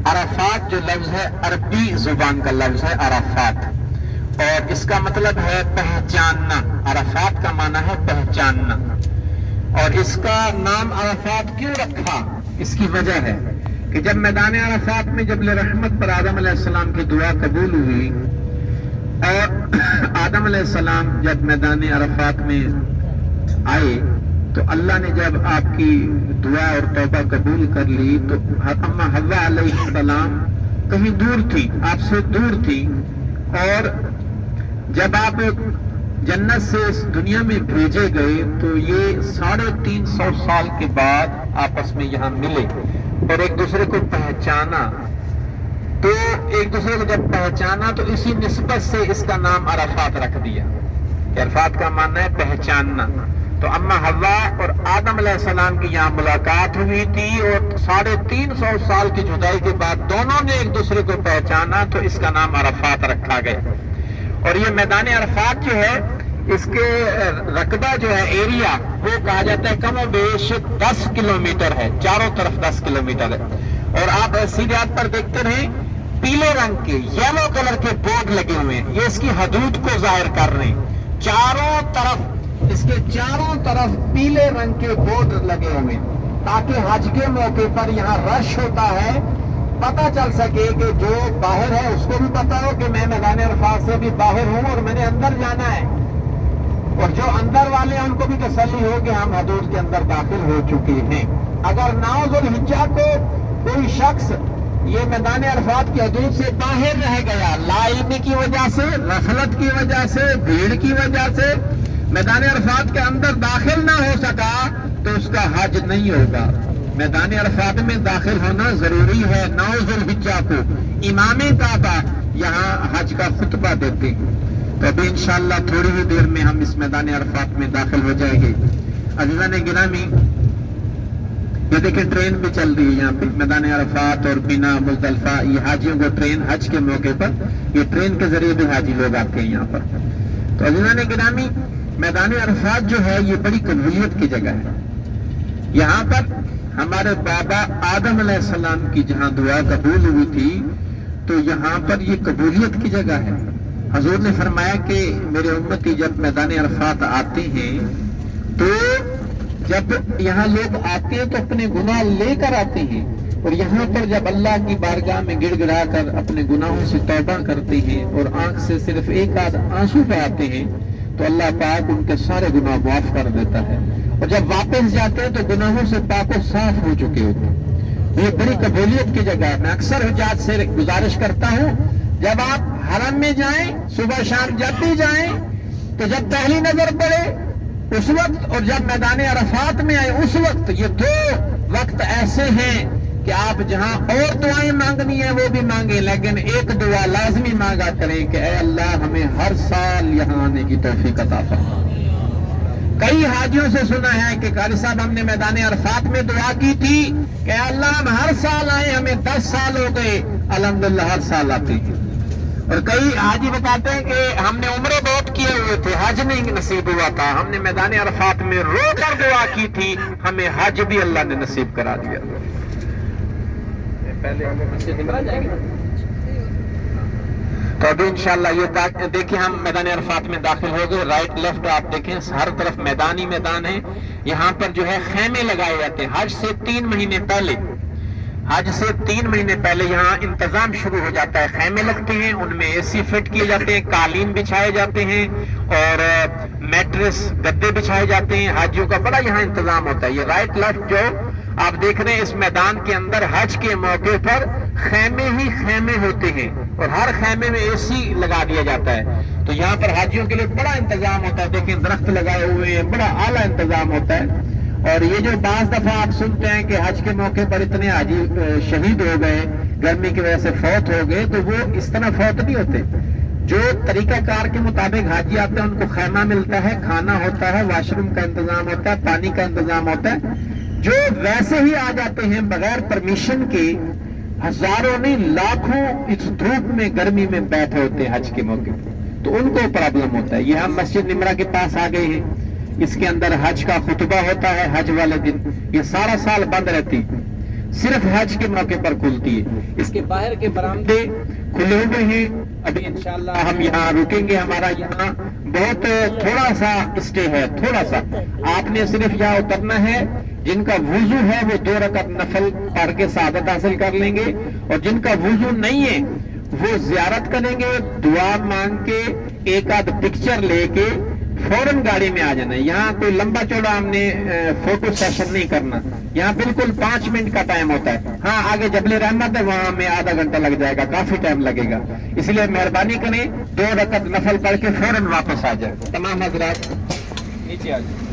عرفات جو لفظ ہے عربی زبان کا لفظ ہے عرفات، اور اس کا مطلب ہے پہچاننا. عرفات کا معنی ہے پہچاننا. اور اس کا نام عرفات کیوں رکھا؟ اس کی وجہ ہے کہ جب میدان عرفات میں جب رحمت پر آدم علیہ السلام کی دعا قبول ہوئی، اور آدم علیہ السلام جب میدان عرفات میں آئے تو اللہ نے جب آپ کی دعا اور توبہ قبول کر لی تو اماں حوا علیہ السلام کہیں دور تھی، آپ سے دور تھی، اور جب آپ جنت سے اس دنیا میں بھیجے گئے تو یہ 350 سال کے بعد آپس میں یہاں ملے اور ایک دوسرے کو پہچانا. تو ایک دوسرے کو جب پہچانا تو اسی نسبت سے اس کا نام عرفات رکھ دیا. عرفات کا معنی ہے پہچاننا. تو اماں حوا اور آدم علیہ السلام کی یہاں ملاقات ہوئی تھی، اور 350 سال کی جدائی کے بعد دونوں نے ایک دوسرے کو پہچانا تو اس کا نام عرفات رکھا گیا. اور یہ میدان عرفات جو ہے اس کے رقبہ جو ہے ایریا وہ کہا جاتا ہے کم و بیش 10 کلومیٹر ہے، چاروں طرف 10 کلومیٹر ہے. اور آپ سیدھات پر دیکھتے رہیں پیلے رنگ کے یلو کلر کے بورڈ لگے ہوئے ہیں، یہ اس کی حدود کو ظاہر کر رہے ہیں. چاروں طرف اس کے چاروں طرف پیلے رنگ کے بورڈ لگے ہوئے ہیں تاکہ حج کے موقع پر یہاں رش ہوتا ہے پتہ چل سکے کہ جو باہر ہے اس کو بھی پتا ہو کہ میں میدان عرفات سے بھی باہر ہوں اور میں نے اندر جانا ہے، اور جو اندر والے ہیں ان کو بھی تسلی ہو کہ ہم حدود کے اندر داخل ہو چکے ہیں. اگر 9 ذوالحجہ کو کوئی شخص یہ میدان عرفات کی حدود سے باہر رہ گیا، لا علمی کی وجہ سے، غفلت کی وجہ سے، بھیڑ کی وجہ سے میدان عرفات کے اندر داخل نہ ہو سکا تو اس کا حج نہیں ہوگا. میدان عرفات میں داخل ہونا ضروری ہے. 9 ذوالحجہ کو امام کعبہ یہاں حج کا خطبہ دیتے ہیں. تو ابھی انشاءاللہ تھوڑی ہی دیر میں ہم اس میدان عرفات میں داخل ہو جائیں گے. عزیزان گرامی، یہ دیکھیں ٹرین بھی چل رہی ہے یہاں پہ میدان عرفات اور مینا مزدلفہ. یہ حاجیوں کو ٹرین حج کے موقع پر یہ ٹرین کے ذریعے بھی حاجی لوگ آتے ہیں یہاں پر. تو عزیزان گرامی، میدان عرفات جو ہے یہ بڑی قبولیت کی جگہ ہے. یہاں پر ہمارے بابا آدم علیہ السلام کی جہاں دعا قبول ہوئی تھی تو یہاں پر یہ قبولیت کی جگہ ہے. حضور نے فرمایا کہ میرے امتی جب میدان عرفات آتے ہیں تو جب یہاں لوگ آتے ہیں تو اپنے گناہ لے کر آتے ہیں، اور یہاں پر جب اللہ کی بارگاہ میں گڑ گڑا کر اپنے گناہوں سے توبہ کرتے ہیں اور آنکھ سے صرف ایک آدھ آنسو بہاتے ہیں تو اللہ پاک ان کے سارے گناہ معاف کر دیتا ہے. اور جب واپس جاتے ہیں تو گناہوں سے پاک و صاف ہو چکے ہوتے ہیں. یہ بڑی قبولیت کی جگہ ہے. میں اکثر حجاج سے گزارش کرتا ہوں جب آپ حرم میں جائیں صبح شام جب بھی جائیں تو جب پہلی نظر پڑے اس وقت اور جب میدان عرفات میں آئے اس وقت، یہ 2 وقت ایسے ہیں کہ آپ جہاں اور دعائیں مانگنی ہیں وہ بھی مانگیں، لیکن ایک دعا لازمی مانگا کریں کہ اے اللہ ہمیں ہر سال یہاں آنے کی توفیق عطا فرما. کئی حاجیوں سے سنا ہے کہ قاری صاحب ہم نے میدان عرفات میں دعا کی تھی کہ اے اللہ ہم ہر سال آئیں، ہمیں 10 سال ہو گئے، الحمدللہ ہر سال آتے ہیں. اور کئی حاجی بتاتے ہیں کہ ہم نے عمرے بہت کیے ہوئے تھے، حج نہیں نصیب ہوا تھا، ہم نے میدان عرفات میں رو کر دعا کی تھی، ہمیں حج بھی اللہ نے نصیب کرا دیا. تو ابھی انشاءاللہ یہ دیکھیں ہم میدان عرفات میں داخل ہو گئے. رائٹ لیفٹ آپ دیکھیں ہر طرف میدان ہی میدان ہے. یہاں پر جو ہے خیمے لگائے جاتے ہیں. حج سے 3 مہینے پہلے یہاں انتظام شروع ہو جاتا ہے. خیمے لگتے ہیں، ان میں اے سی فٹ کیے جاتے ہیں، قالین بچھائے جاتے ہیں اور میٹریس گدے بچھائے جاتے ہیں. حاجیوں کا بڑا یہاں انتظام ہوتا ہے. یہ رائٹ لیفٹ جو آپ دیکھ رہے ہیں اس میدان کے اندر حج کے موقع پر خیمے ہی خیمے ہوتے ہیں اور ہر خیمے میں اے سی لگا دیا جاتا ہے. تو یہاں پر حاجیوں کے لیے بڑا انتظام ہوتا ہے. دیکھیں درخت لگائے ہوئے ہیں، بڑا اعلیٰ انتظام ہوتا ہے. اور یہ جو بعض دفعہ آپ سنتے ہیں کہ حج کے موقع پر اتنے حاجی شہید ہو گئے، گرمی کی وجہ سے فوت ہو گئے، تو وہ اس طرح فوت نہیں ہوتے. جو طریقہ کار کے مطابق حاجی آتے ہیں ان کو خیمہ ملتا ہے، کھانا ہوتا ہے، واش روم کا انتظام ہوتا ہے، پانی کا انتظام ہوتا ہے. جو ویسے ہی آ جاتے ہیں بغیر پرمیشن کے، ہزاروں نہیں لاکھوں اس دھوپ میں گرمی میں بیٹھے ہوتے ہیں حج کے موقع پر، تو ان کو پرابلم ہوتا ہے. یہ ہم مسجد نمرہ کے پاس آ گئے ہیں. اس کے اندر حج کا خطبہ ہوتا ہے حج والے دن. یہ سارا سال بند رہتی. صرف حج کے موقع پر کھلتی ہے. اس کے باہر کے برآمدے کھلے ہوئے ہیں. ابھی انشاءاللہ ہم یہاں رکیں گے. ہمارا یہاں بہت تھوڑا سا اسٹے ہے, تھوڑا سا. آپ نے صرف یہاں اترنا ہے. جن کا وضو ہے وہ 2 رکعت نفل پڑھ کے سعادت حاصل کر لیں گے, اور جن کا وضو نہیں ہے وہ زیارت کریں گے, دعا مانگ کے ایک آدھ پکچر لے کے فوراً گاڑی میں آ جانا ہے. یہاں کوئی لمبا چوڑا ہم نے فوٹو سیشن نہیں کرنا. یہاں بالکل 5 منٹ کا ٹائم ہوتا ہے. ہاں آگے جبل رحمت ہے, وہاں میں آدھا گھنٹہ لگ جائے گا, کافی ٹائم لگے گا. اس لیے مہربانی کریں 2 رکعت نفل پڑھ کے فوراً واپس آ جائیں. تمام حضرات نیچے آ جائیں.